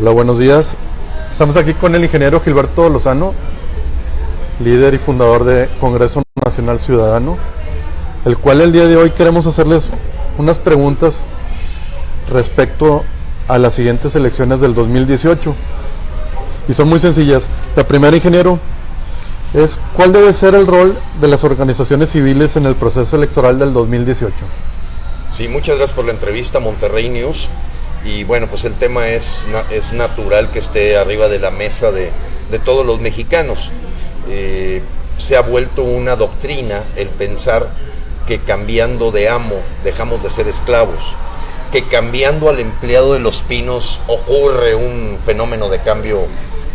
Hola, buenos días. Estamos aquí con el ingeniero Gilberto Lozano, líder y fundador de Congreso Nacional Ciudadano, el cual el día de hoy queremos hacerles unas preguntas respecto a las siguientes elecciones del 2018. Y son muy sencillas. La primera, ingeniero, es ¿cuál debe ser el rol de las organizaciones civiles en el proceso electoral del 2018? Sí, muchas gracias por la entrevista, Monterrey News. Y bueno, pues el tema es natural que esté arriba de la mesa de todos los mexicanos. Se ha vuelto una doctrina el pensar que cambiando de amo dejamos de ser esclavos, que cambiando al empleado de Los Pinos ocurre un fenómeno de cambio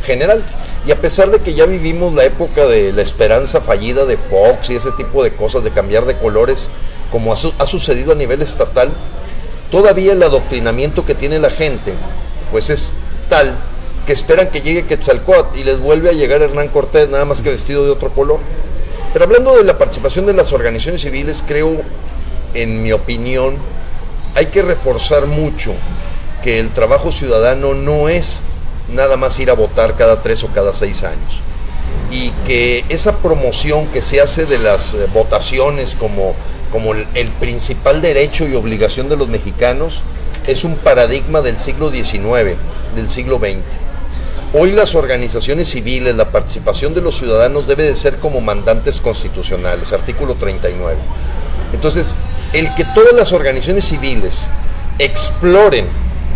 general. Y a pesar de que ya vivimos la época de la esperanza fallida de Fox y ese tipo de cosas, de cambiar de colores, como ha sucedido a nivel estatal, todavía el adoctrinamiento que tiene la gente pues es tal que esperan que llegue Quetzalcóatl y les vuelve a llegar Hernán Cortés, nada más que vestido de otro color. Pero hablando de la participación de las organizaciones civiles, creo, en mi opinión, hay que reforzar mucho que el trabajo ciudadano no es nada más ir a votar cada 3 o cada 6 años, y que esa promoción que se hace de las votaciones como el principal derecho y obligación de los mexicanos es un paradigma del siglo XIX, del siglo XX. Hoy las organizaciones civiles, la participación de los ciudadanos debe de ser como mandantes constitucionales, artículo 39. Entonces, el que todas las organizaciones civiles exploren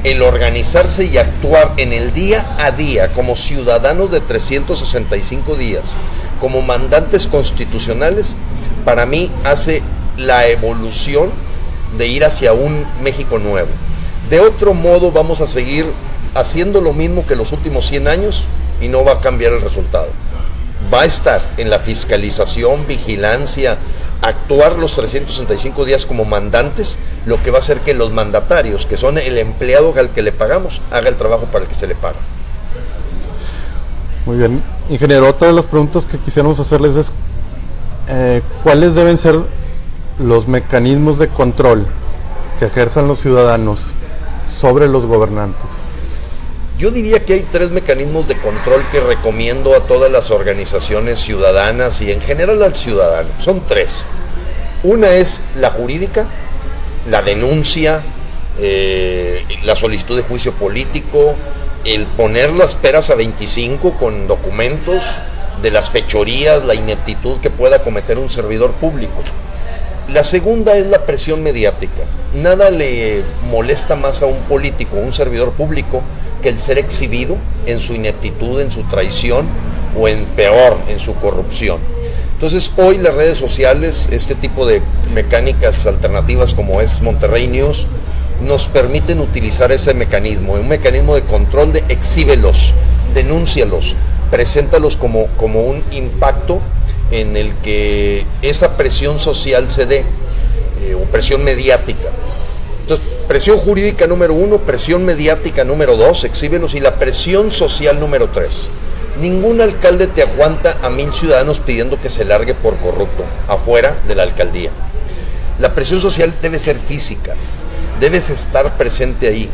el organizarse y actuar en el día a día como ciudadanos de 365 días, como mandantes constitucionales, para mí hace la evolución de ir hacia un México nuevo. De otro modo vamos a seguir haciendo lo mismo que los últimos 100 años y no va a cambiar el resultado. Va a estar en la fiscalización, vigilancia, actuar los 365 días como mandantes, lo que va a hacer que los mandatarios, que son el empleado al que le pagamos, haga el trabajo para el que se le paga. Muy bien. Ingeniero, otra de las preguntas que quisiéramos hacerles es ¿cuáles deben ser los mecanismos de control que ejerzan los ciudadanos sobre los gobernantes? Yo diría que hay 3 mecanismos de control que recomiendo a todas las organizaciones ciudadanas y en general al ciudadano. Son 3. Una es la jurídica, la denuncia, la solicitud de juicio político, el poner las peras a 25 con documentos de las fechorías, la ineptitud que pueda cometer un servidor público. La segunda es la presión mediática. Nada le molesta más a un político, a un servidor público, que el ser exhibido en su ineptitud, en su traición o en peor, en su corrupción. Entonces hoy las redes sociales, este tipo de mecánicas alternativas como es Monterrey News, nos permiten utilizar ese mecanismo, un mecanismo de control de exhíbelos, denúncialos, preséntalos como un impacto en el que esa presión social se dé, o presión mediática. Entonces, presión jurídica número 1, presión mediática número 2, exhíbelos, y la presión social número 3. Ningún alcalde te aguanta a 1000 ciudadanos pidiendo que se largue por corrupto afuera de la alcaldía. La presión social debe ser física, debes estar presente ahí.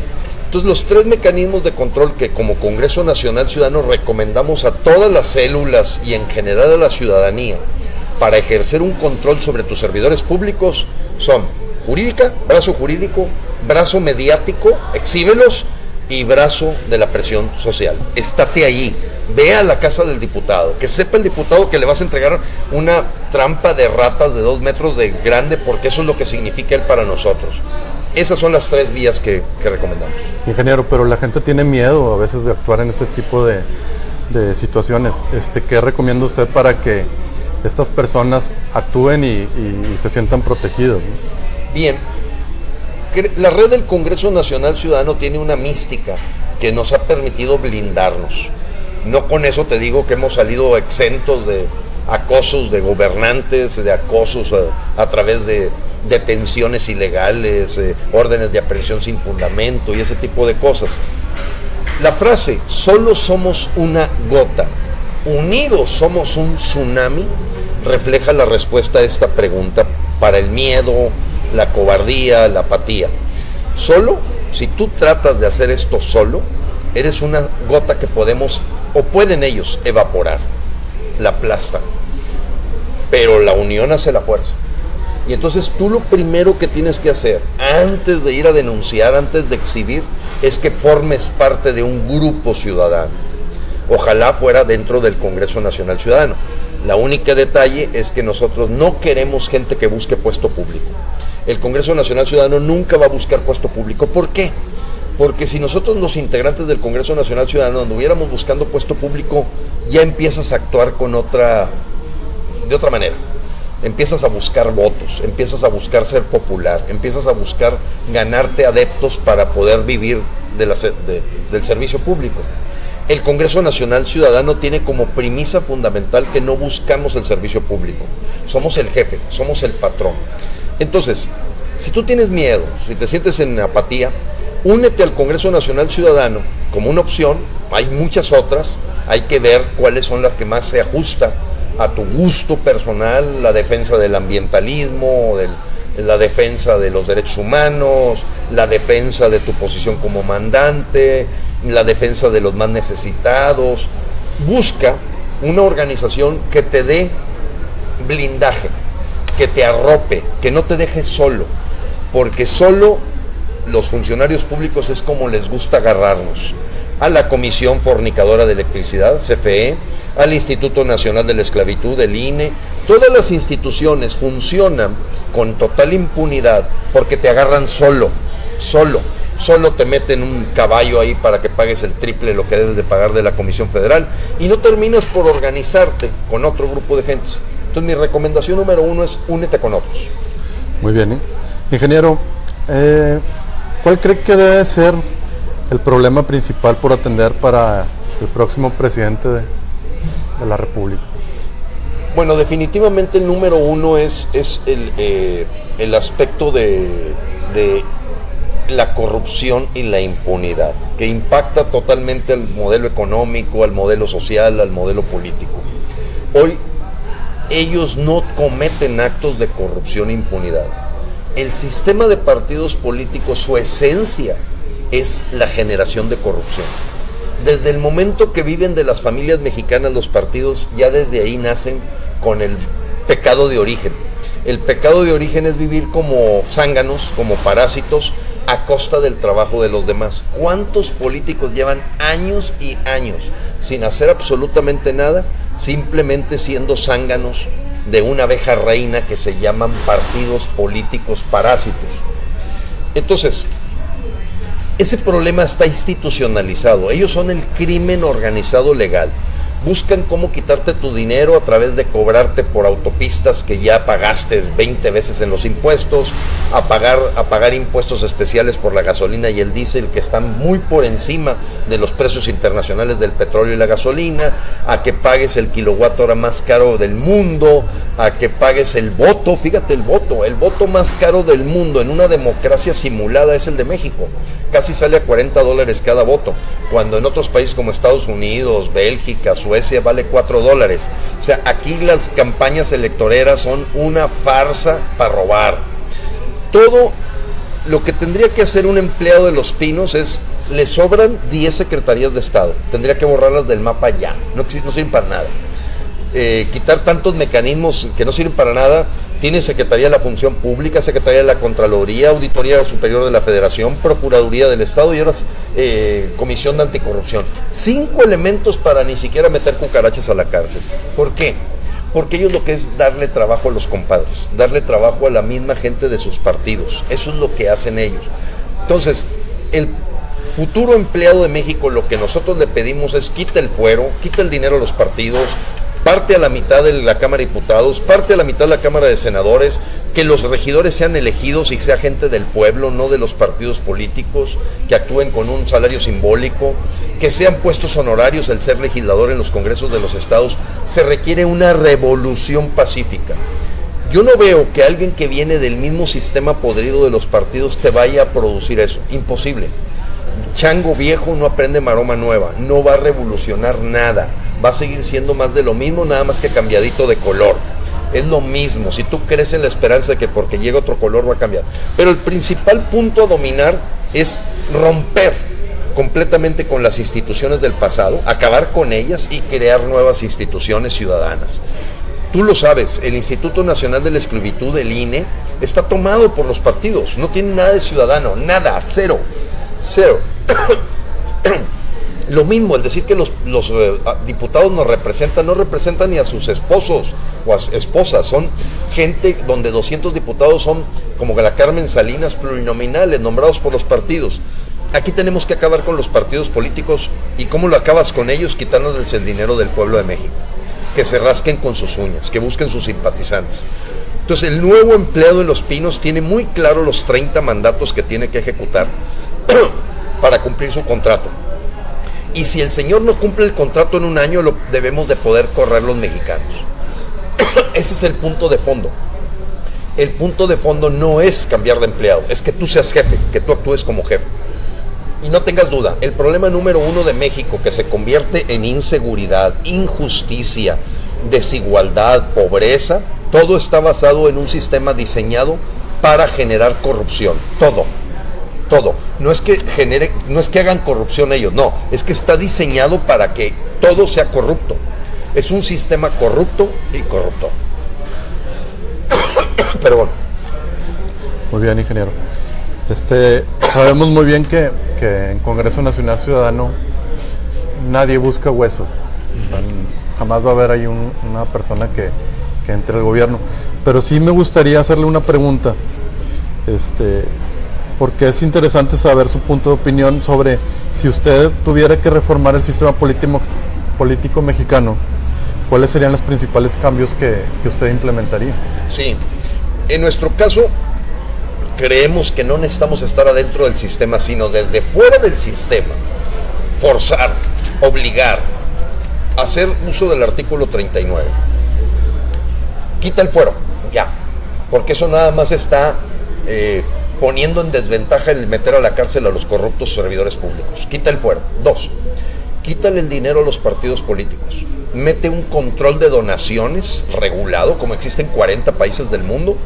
Entonces, los 3 mecanismos de control que como Congreso Nacional Ciudadano recomendamos a todas las células y en general a la ciudadanía para ejercer un control sobre tus servidores públicos son jurídica, brazo jurídico, brazo mediático, exhíbelos, y brazo de la presión social. Estate ahí, ve a la casa del diputado, que sepa el diputado que le vas a entregar una trampa de ratas de 2 metros de grande, porque eso es lo que significa él para nosotros. Esas son las 3 vías que recomendamos. Ingeniero, pero la gente tiene miedo a veces de actuar en ese tipo de situaciones. ¿Qué recomienda usted para que estas personas actúen y se sientan protegidos, ¿no? Bien, la red del Congreso Nacional Ciudadano tiene una mística que nos ha permitido blindarnos. No con eso te digo que hemos salido exentos de acosos de gobernantes, de acosos a través de detenciones ilegales, órdenes de aprehensión sin fundamento y ese tipo de cosas. La frase, solo somos una gota, unidos somos un tsunami, refleja la respuesta a esta pregunta para el miedo, la cobardía, la apatía. Solo, si tú tratas de hacer esto solo, eres una gota que podemos, o pueden ellos, evaporar, la aplastan, pero la unión hace la fuerza. Y entonces tú lo primero que tienes que hacer, antes de ir a denunciar, antes de exhibir, es que formes parte de un grupo ciudadano. Ojalá fuera dentro del Congreso Nacional Ciudadano. La única detalle es que nosotros no queremos gente que busque puesto público. El Congreso Nacional Ciudadano nunca va a buscar puesto público. ¿Por qué? Porque si nosotros los integrantes del Congreso Nacional Ciudadano anduviéramos buscando puesto público, ya empiezas a actuar de otra manera. Empiezas a buscar votos, empiezas a buscar ser popular, empiezas a buscar ganarte adeptos para poder vivir del servicio público. El Congreso Nacional Ciudadano tiene como premisa fundamental que no buscamos el servicio público. Somos el jefe, somos el patrón. Entonces, si tú tienes miedo, si te sientes en apatía, únete al Congreso Nacional Ciudadano como una opción. Hay muchas otras, hay que ver cuáles son las que más se ajustan a tu gusto personal, la defensa del ambientalismo, la defensa de los derechos humanos, la defensa de tu posición como mandante, la defensa de los más necesitados. Busca una organización que te dé blindaje, que te arrope, que no te deje solo, porque solo los funcionarios públicos es como les gusta agarrarnos. A la Comisión Fornicadora de Electricidad, CFE, al Instituto Nacional de la Esclavitud, el INE, todas las instituciones funcionan con total impunidad porque te agarran solo te meten un caballo ahí para que pagues el triple de lo que debes de pagar de la Comisión Federal y no terminas por organizarte con otro grupo de gentes. Entonces mi recomendación número 1 es únete con otros. Muy bien, ingeniero, ¿cuál cree que debe ser el problema principal por atender para el próximo presidente de la República? Bueno, definitivamente el número 1 es el aspecto de la corrupción y la impunidad, que impacta totalmente al modelo económico, al modelo social, al modelo político. Hoy ellos no cometen actos de corrupción e impunidad. El sistema de partidos políticos, su esencia es la generación de corrupción. Desde el momento que viven de las familias mexicanas los partidos, ya desde ahí nacen con el pecado de origen. El pecado de origen es vivir como zánganos, como parásitos, a costa del trabajo de los demás. ¿Cuántos políticos llevan años y años sin hacer absolutamente nada, simplemente siendo zánganos de una abeja reina que se llaman partidos políticos parásitos? Entonces, ese problema está institucionalizado. Ellos son el crimen organizado legal. Buscan cómo quitarte tu dinero a través de cobrarte por autopistas que ya pagaste 20 veces en los impuestos, a pagar impuestos especiales por la gasolina y el diésel que están muy por encima de los precios internacionales del petróleo y la gasolina, a que pagues el kilowatt hora más caro del mundo, a que pagues el voto. Fíjate, el voto más caro del mundo en una democracia simulada es el de México. Casi sale a $40 cada voto, cuando en otros países como Estados Unidos, Bélgica, Suecia vale $4. O sea, aquí las campañas electoreras son una farsa para robar. Todo lo que tendría que hacer un empleado de Los Pinos es, le sobran 10 secretarías de Estado, tendría que borrarlas del mapa ya, no sirven para nada. Quitar tantos mecanismos que no sirven para nada. Tiene Secretaría de la Función Pública, Secretaría de la Contraloría, Auditoría Superior de la Federación, Procuraduría del Estado y ahora Comisión de Anticorrupción. 5 elementos para ni siquiera meter cucarachas a la cárcel. ¿Por qué? Porque ellos lo que es darle trabajo a los compadres, darle trabajo a la misma gente de sus partidos. Eso es lo que hacen ellos. Entonces, el futuro empleado de México, lo que nosotros le pedimos es quita el fuero, quita el dinero a los partidos, parte a la mitad de la Cámara de Diputados, parte a la mitad de la Cámara de Senadores, que los regidores sean elegidos y sea gente del pueblo, no de los partidos políticos, que actúen con un salario simbólico, que sean puestos honorarios el ser legislador en los congresos de los estados. Se requiere una revolución pacífica. Yo no veo que alguien que viene del mismo sistema podrido de los partidos te vaya a producir eso. Imposible. Chango viejo no aprende maroma nueva, no va a revolucionar nada. Va a seguir siendo más de lo mismo, nada más que cambiadito de color. Es lo mismo, si tú crees en la esperanza de que porque llegue otro color va a cambiar. Pero el principal punto a dominar es romper completamente con las instituciones del pasado, acabar con ellas y crear nuevas instituciones ciudadanas. Tú lo sabes, el Instituto Nacional de la Esclavitud, el INE, está tomado por los partidos, no tiene nada de ciudadano, nada, cero. Lo mismo, el decir que los diputados nos representan, no representan ni a sus esposos o a esposas, son gente donde 200 diputados son como la Carmen Salinas, plurinominales, nombrados por los partidos. Aquí tenemos que acabar con los partidos políticos. ¿Y cómo lo acabas con ellos? Quitándoles el dinero del pueblo de México, que se rasquen con sus uñas, que busquen sus simpatizantes. Entonces el nuevo empleado de Los Pinos tiene muy claro los 30 mandatos que tiene que ejecutar para cumplir su contrato. Y si el señor no cumple el contrato en un año, lo debemos de poder correr los mexicanos. Ese es el punto de fondo. El punto de fondo no es cambiar de empleado, es que tú seas jefe, que tú actúes como jefe. Y no tengas duda, el problema número uno de México, que se convierte en inseguridad, injusticia, desigualdad, pobreza, todo está basado en un sistema diseñado para generar corrupción. Todo. No es que hagan corrupción ellos, no, es que está diseñado para que todo sea corrupto. Es un sistema corrupto y corruptor. Pero bueno. Muy bien, ingeniero. Sabemos muy bien que en Congreso Nacional Ciudadano nadie busca hueso. O sea, jamás va a haber ahí una persona que entre al gobierno. Pero sí me gustaría hacerle una pregunta, porque es interesante saber su punto de opinión sobre si usted tuviera que reformar el sistema político mexicano, ¿cuáles serían los principales cambios que usted implementaría? Sí, en nuestro caso creemos que no necesitamos estar adentro del sistema, sino desde fuera del sistema, forzar, obligar, hacer uso del artículo 39. Quita el fuero, ya, porque eso nada más está poniendo en desventaja el meter a la cárcel a los corruptos servidores públicos. Quita el fuero. 2, quítale el dinero a los partidos políticos. Mete un control de donaciones regulado, como existe en 40 países del mundo,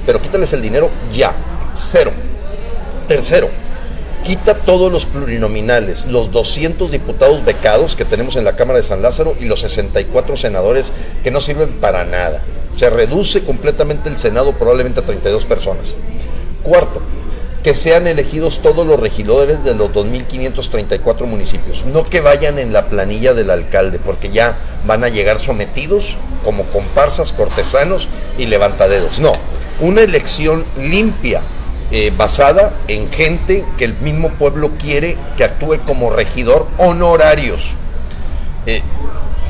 pero quítales el dinero ya. 0. Tercero, quita todos los plurinominales, los 200 diputados becados que tenemos en la Cámara de San Lázaro y los 64 senadores que no sirven para nada. Se reduce completamente el Senado probablemente a 32 personas. 4, que sean elegidos todos los regidores de los 2.534 municipios, no que vayan en la planilla del alcalde, porque ya van a llegar sometidos como comparsas, cortesanos y levantadedos. No, una elección limpia, basada en gente que el mismo pueblo quiere que actúe como regidor honorarios.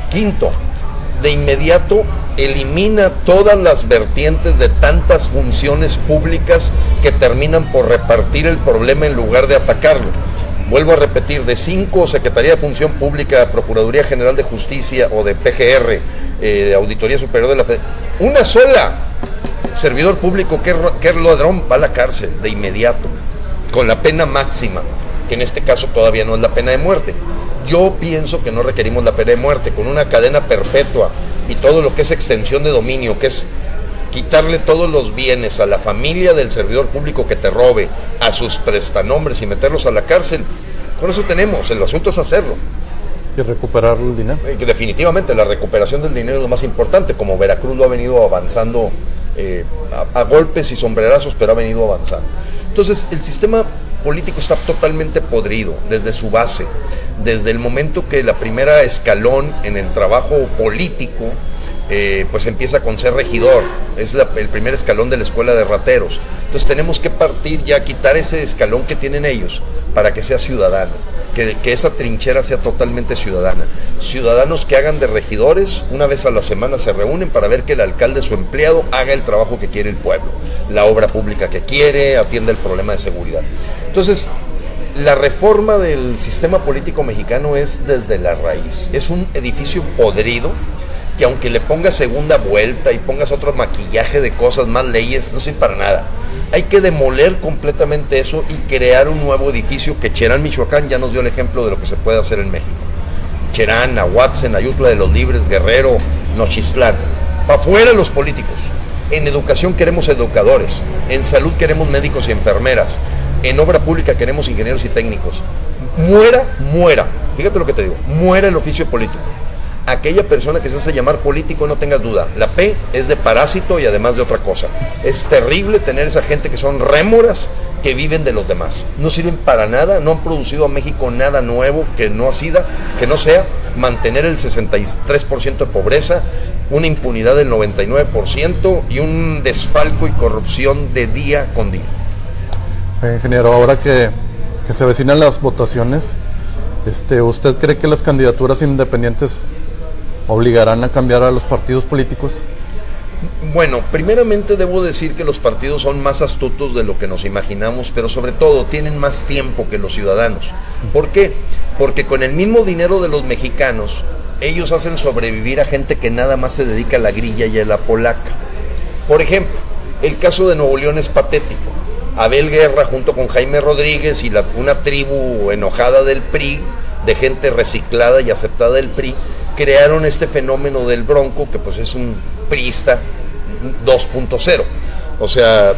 5, de inmediato elimina todas las vertientes de tantas funciones públicas que terminan por repartir el problema en lugar de atacarlo. Vuelvo a repetir, de 5, Secretaría de Función Pública, Procuraduría General de Justicia o de PGR, de Auditoría Superior de la Federación, una sola servidor público que es ladrón va a la cárcel de inmediato, con la pena máxima, que en este caso todavía no es la pena de muerte. Yo pienso que no requerimos la pena de muerte, con una cadena perpetua y todo lo que es extensión de dominio, que es quitarle todos los bienes a la familia del servidor público que te robe, a sus prestanombres y meterlos a la cárcel. Con eso tenemos, el asunto es hacerlo. Y recuperar el dinero. Definitivamente la recuperación del dinero es lo más importante, como Veracruz lo ha venido avanzando a golpes y sombrerazos, pero ha venido avanzando. Entonces el sistema político está totalmente podrido desde su base, desde el momento que la primera escalón en el trabajo político pues empieza con ser regidor, es el primer escalón de la escuela de rateros. Entonces tenemos que partir ya, quitar ese escalón que tienen ellos para que sea ciudadano, que esa trinchera sea totalmente ciudadana. Ciudadanos que hagan de regidores, una vez a la semana se reúnen para ver que el alcalde, su empleado, haga el trabajo que quiere el pueblo, la obra pública que quiere, atienda el problema de seguridad. Entonces, la reforma del sistema político mexicano es desde la raíz. Es un edificio podrido que aunque le pongas segunda vuelta y pongas otro maquillaje de cosas, más leyes, no sirve para nada. Hay que demoler completamente eso y crear un nuevo edificio, que Cherán, Michoacán, ya nos dio el ejemplo de lo que se puede hacer en México. Cherán, Ahuatzen, Ayutla de los Libres, Guerrero, Nochistlán. Para afuera los políticos. En educación queremos educadores, en salud queremos médicos y enfermeras, en obra pública queremos ingenieros y técnicos. muera, fíjate lo que te digo, muera el oficio político. Aquella persona que se hace llamar político, no tengas duda, la P es de parásito y además de otra cosa. Es terrible tener esa gente que son rémoras, que viven de los demás. No sirven para nada, no han producido a México nada nuevo que no sea mantener el 63% de pobreza, una impunidad del 99% y un desfalco y corrupción de día con día. Ingeniero, ahora que se avecinan las votaciones, ¿usted cree que las candidaturas independientes obligarán a cambiar a los partidos políticos? Bueno, primeramente debo decir que los partidos son más astutos de lo que nos imaginamos, pero sobre todo tienen más tiempo que los ciudadanos. ¿Por qué? Porque con el mismo dinero de los mexicanos, ellos hacen sobrevivir a gente que nada más se dedica a la grilla y a la polaca. Por ejemplo, el caso de Nuevo León es patético. Abel Guerra junto con Jaime Rodríguez y una tribu enojada del PRI, de gente reciclada y aceptada del PRI, crearon este fenómeno del Bronco, que pues es un priista 2.0. O sea,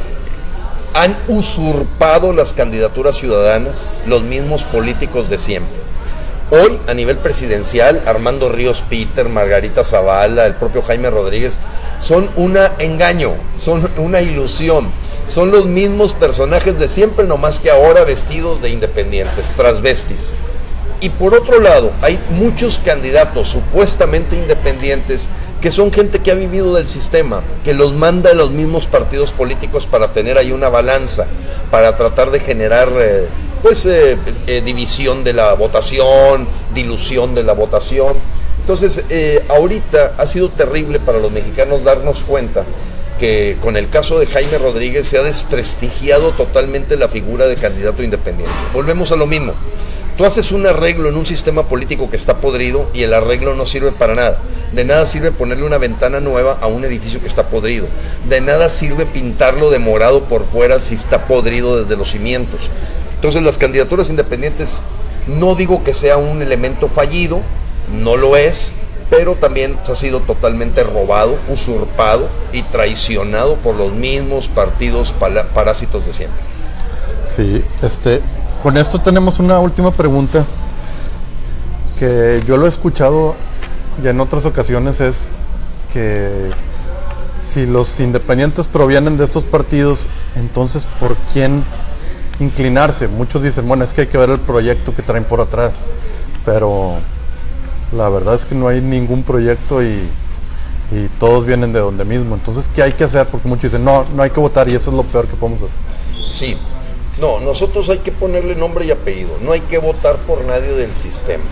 han usurpado las candidaturas ciudadanas los mismos políticos de siempre. Hoy, a nivel presidencial, Armando Ríos Peter, Margarita Zavala, el propio Jaime Rodríguez, son un engaño, son una ilusión. Son los mismos personajes de siempre, nomás que ahora vestidos de independientes, transvestis. Y por otro lado, hay muchos candidatos supuestamente independientes que son gente que ha vivido del sistema, que los manda a los mismos partidos políticos para tener ahí una balanza, para tratar de generar división de la votación, dilución de la votación. Entonces, ahorita ha sido terrible para los mexicanos darnos cuenta que con el caso de Jaime Rodríguez se ha desprestigiado totalmente la figura de candidato independiente. Volvemos a lo mismo. Tú haces un arreglo en un sistema político que está podrido y el arreglo no sirve para nada. De nada sirve ponerle una ventana nueva a un edificio que está podrido. De nada sirve pintarlo de morado por fuera si está podrido desde los cimientos. Entonces las candidaturas independientes, no digo que sea un elemento fallido, no lo es, pero también ha sido totalmente robado, usurpado y traicionado por los mismos partidos parásitos de siempre. Sí, con esto tenemos una última pregunta que yo lo he escuchado ya en otras ocasiones, es que si los independientes provienen de estos partidos, entonces ¿por quién inclinarse? Muchos dicen, bueno, es que hay que ver el proyecto que traen por atrás, pero la verdad es que no hay ningún proyecto y todos vienen de donde mismo. Entonces, ¿qué hay que hacer? Porque muchos dicen, no hay que votar y eso es lo peor que podemos hacer. Sí. No, nosotros hay que ponerle nombre y apellido. No hay que votar por nadie del sistema.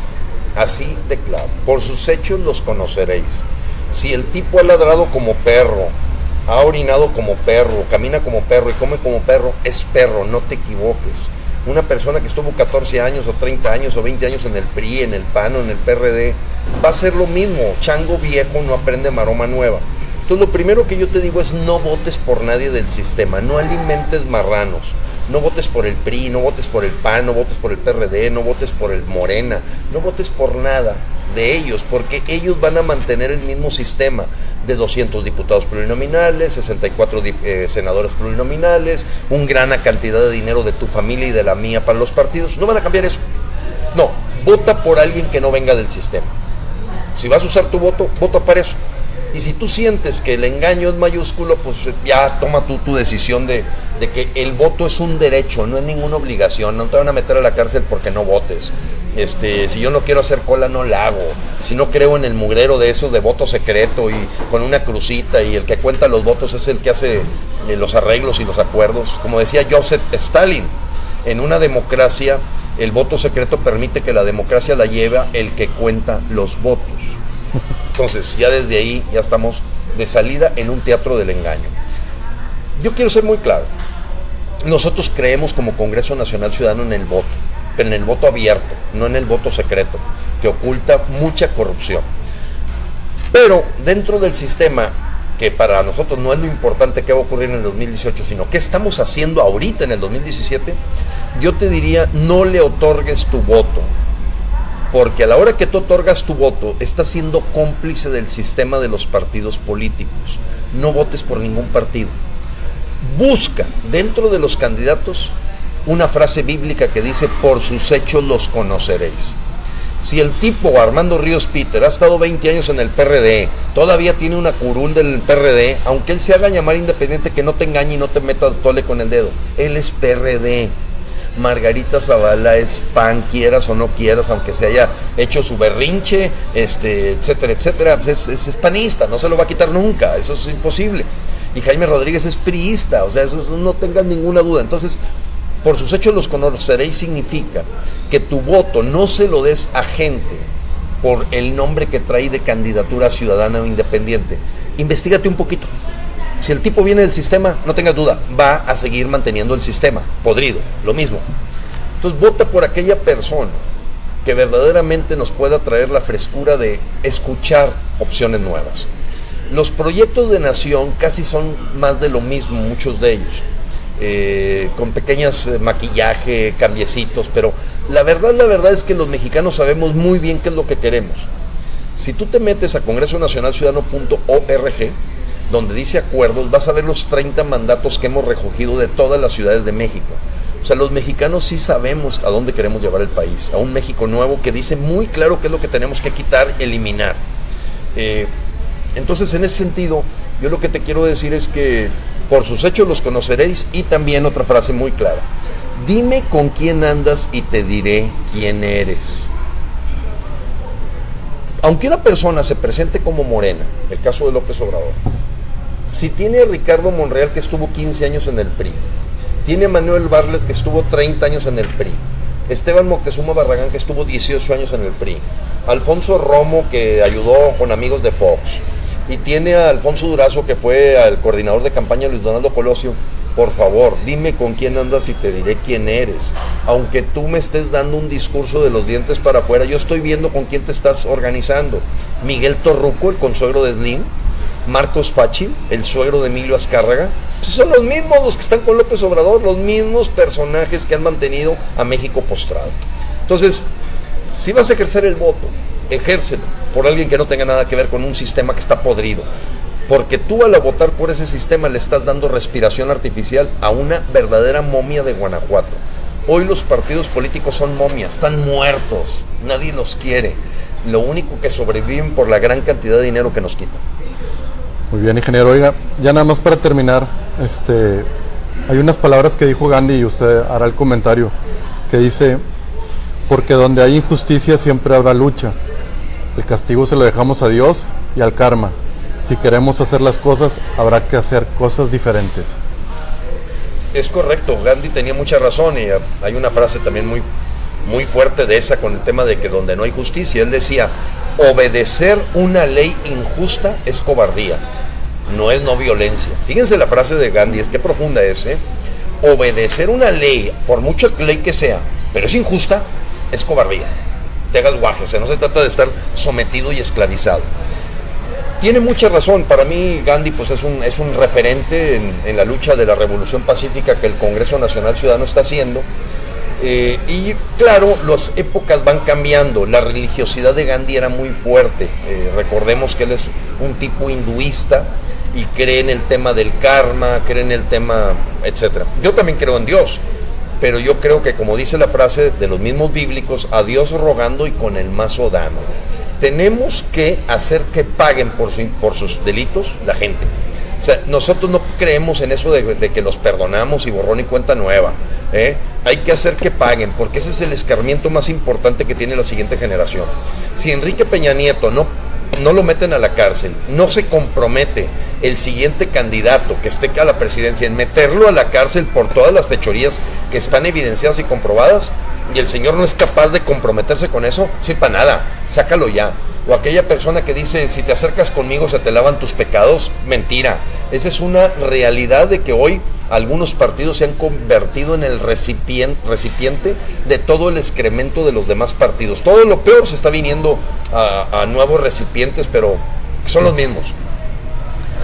Así de claro. Por sus hechos los conoceréis. Si el tipo ha ladrado como perro, ha orinado como perro, camina como perro y come como perro, es perro, no te equivoques. Una persona que estuvo 14 años o 30 años o 20 años en el PRI, en el PAN o en el PRD, va a ser lo mismo. Chango viejo no aprende maroma nueva. Entonces lo primero que yo te digo es no votes por nadie del sistema, no alimentes marranos. No votes por el PRI, no votes por el PAN, no votes por el PRD, no votes por el Morena, no votes por nada de ellos, porque ellos van a mantener el mismo sistema de 200 diputados plurinominales, 64 senadores plurinominales, una gran cantidad de dinero de tu familia y de la mía para los partidos. No van a cambiar eso. No, vota por alguien que no venga del sistema. Si vas a usar tu voto, vota para eso. Y si tú sientes que el engaño es mayúsculo, pues ya toma tú tu decisión de que el voto es un derecho, no es ninguna obligación. No te van a meter a la cárcel porque no votes. Si yo no quiero hacer cola, no la hago. Si no creo en el mugrero de esos de voto secreto y con una crucita y el que cuenta los votos es el que hace los arreglos y los acuerdos. Como decía Joseph Stalin, en una democracia el voto secreto permite que la democracia la lleve el que cuenta los votos. Entonces, ya desde ahí ya estamos de salida en un teatro del engaño. Yo quiero ser muy claro. Nosotros creemos como Congreso Nacional Ciudadano en el voto, pero en el voto abierto, no en el voto secreto, que oculta mucha corrupción. Pero dentro del sistema, que para nosotros no es lo importante que va a ocurrir en el 2018, sino qué estamos haciendo ahorita en el 2017, yo te diría, no le otorgues tu voto. Porque a la hora que tú otorgas tu voto, estás siendo cómplice del sistema de los partidos políticos. No votes por ningún partido. Busca dentro de los candidatos una frase bíblica que dice, por sus hechos los conoceréis. Si el tipo, Armando Ríos Peter, ha estado 20 años en el PRD, todavía tiene una curul del PRD, aunque él se haga llamar independiente, que no te engañe y no te meta tole con el dedo. Él es PRD. Margarita Zavala es PAN, quieras o no quieras, aunque se haya hecho su berrinche, etcétera, etcétera, es panista, no se lo va a quitar nunca, eso es imposible. Y Jaime Rodríguez es priista, o sea, eso no tengan ninguna duda. Entonces, por sus hechos los conoceréis significa que tu voto no se lo des a gente por el nombre que trae de candidatura ciudadana o independiente. Investígate un poquito. Si el tipo viene del sistema, no tengas duda, va a seguir manteniendo el sistema, podrido, lo mismo. Entonces vota por aquella persona que verdaderamente nos pueda traer la frescura de escuchar opciones nuevas. Los proyectos de nación casi son más de lo mismo, muchos de ellos, con pequeños maquillaje, cambiecitos, pero la verdad es que los mexicanos sabemos muy bien qué es lo que queremos. Si tú te metes a congresonacionalciudadano.org, donde dice acuerdos, vas a ver los 30 mandatos que hemos recogido de todas las ciudades de México. O sea, los mexicanos sí sabemos a dónde queremos llevar el país, a un México nuevo que dice muy claro qué es lo que tenemos que quitar, eliminar. Entonces, en ese sentido, yo lo que te quiero decir es que por sus hechos los conoceréis, y también otra frase muy clara: dime con quién andas y te diré quién eres. Aunque una persona se presente como Morena, el caso de López Obrador, si tiene a Ricardo Monreal, que estuvo 15 años en el PRI, tiene a Manuel Bartlett, que estuvo 30 años en el PRI, Esteban Moctezuma Barragán, que estuvo 18 años en el PRI, Alfonso Romo, que ayudó con amigos de Fox, y tiene a Alfonso Durazo, que fue al coordinador de campaña Luis Donaldo Colosio, por favor, dime con quién andas y te diré quién eres. Aunque tú me estés dando un discurso de los dientes para afuera, yo estoy viendo con quién te estás organizando. Miguel Torruco, el consuegro de Slim, Marcos Fácil, el suegro de Emilio Azcárraga, pues son los mismos los que están con López Obrador, los mismos personajes que han mantenido a México postrado. Entonces, si vas a ejercer el voto, ejércelo por alguien que no tenga nada que ver con un sistema que está podrido, porque tú al votar por ese sistema le estás dando respiración artificial a una verdadera momia de Guanajuato. Hoy los partidos políticos son momias, están muertos, nadie los quiere, lo único que sobreviven por la gran cantidad de dinero que nos quitan. Muy bien, ingeniero. Oiga, ya nada más para terminar, hay unas palabras que dijo Gandhi y usted hará el comentario, que dice: porque donde hay injusticia siempre habrá lucha. El castigo se lo dejamos a Dios y al karma. Si queremos hacer las cosas, habrá que hacer cosas diferentes. Es correcto, Gandhi tenía mucha razón, y hay una frase también muy, muy fuerte de esa con el tema de que donde no hay justicia. Él decía: obedecer una ley injusta es cobardía, no es no violencia. Fíjense la frase de Gandhi, es que profunda es, obedecer una ley, por mucha ley que sea, pero es injusta, es cobardía. Te hagas guaje, o sea, no se trata de estar sometido y esclavizado. Tiene mucha razón. Para mí Gandhi pues es un referente en la lucha de la revolución pacífica que el Congreso Nacional Ciudadano está haciendo. Y claro, las épocas van cambiando. La religiosidad de Gandhi era muy fuerte. Recordemos que él es un tipo hinduista y cree en el tema del karma, cree en el tema, etcétera. Yo también creo en Dios, pero yo creo que, como dice la frase de los mismos bíblicos, a Dios rogando y con el mazo dando. Tenemos que hacer que paguen por sus delitos la gente. O sea, nosotros no creemos en eso de que los perdonamos y borrón y cuenta nueva. Hay que hacer que paguen, porque ese es el escarmiento más importante que tiene la siguiente generación. Si Enrique Peña Nieto no lo meten a la cárcel, no se compromete el siguiente candidato que esté a la presidencia en meterlo a la cárcel por todas las fechorías que están evidenciadas y comprobadas, y el señor no es capaz de comprometerse con eso, sí, para nada, sácalo ya. O aquella persona que dice: si te acercas conmigo se te lavan tus pecados, mentira. Esa es una realidad de que hoy algunos partidos se han convertido en el recipiente de todo el excremento de los demás partidos. Todo lo peor se está viniendo a nuevos recipientes, pero son los mismos.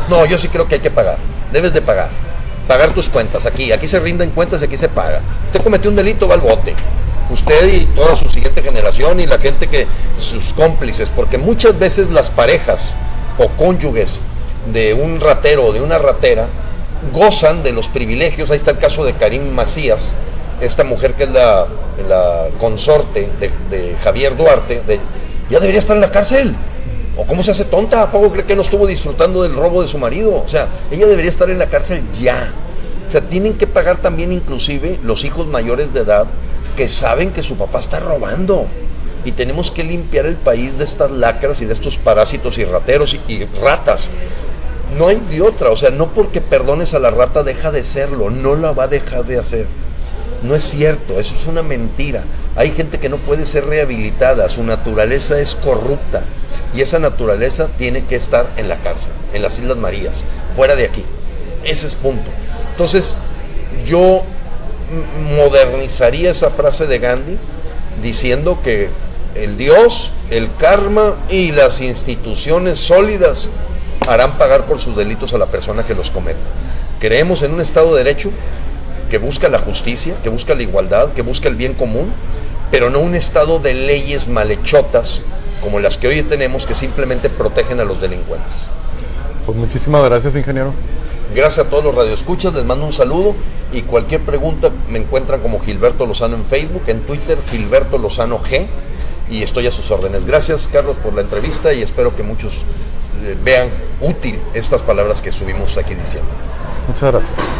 No, yo sí creo que hay que pagar, debes de pagar tus cuentas. Aquí se rinden cuentas y aquí se paga. Usted cometió un delito, va al bote. Usted y toda su siguiente generación y la gente sus cómplices, porque muchas veces las parejas o cónyuges de un ratero o de una ratera gozan de los privilegios. Ahí está el caso de Karim Macías, esta mujer que es la consorte de Javier Duarte, ya debería estar en la cárcel. ¿O cómo se hace tonta? ¿A poco cree que no estuvo disfrutando del robo de su marido? O sea, ella debería estar en la cárcel ya. O sea, tienen que pagar también inclusive los hijos mayores de edad que saben que su papá está robando. Y tenemos que limpiar el país de estas lacras y de estos parásitos y rateros y ratas. No hay de otra, o sea, no porque perdones a la rata deja de serlo, no la va a dejar de hacer. No es cierto, eso es una mentira. Hay gente que no puede ser rehabilitada, su naturaleza es corrupta. Y esa naturaleza tiene que estar en la cárcel, en las Islas Marías, fuera de aquí. Ese es punto. Entonces, yo modernizaría esa frase de Gandhi diciendo que el Dios, el karma y las instituciones sólidas harán pagar por sus delitos a la persona que los cometa. Creemos en un Estado de Derecho que busca la justicia, que busca la igualdad, que busca el bien común, pero no un Estado de leyes malhechotas como las que hoy tenemos, que simplemente protegen a los delincuentes. Pues muchísimas gracias, ingeniero. Gracias a todos los radioescuchas, les mando un saludo y cualquier pregunta me encuentran como Gilberto Lozano en Facebook, en Twitter Gilberto Lozano G, y estoy a sus órdenes. Gracias, Carlos, por la entrevista y espero que muchos vean útil estas palabras que estuvimos aquí diciendo. Muchas gracias.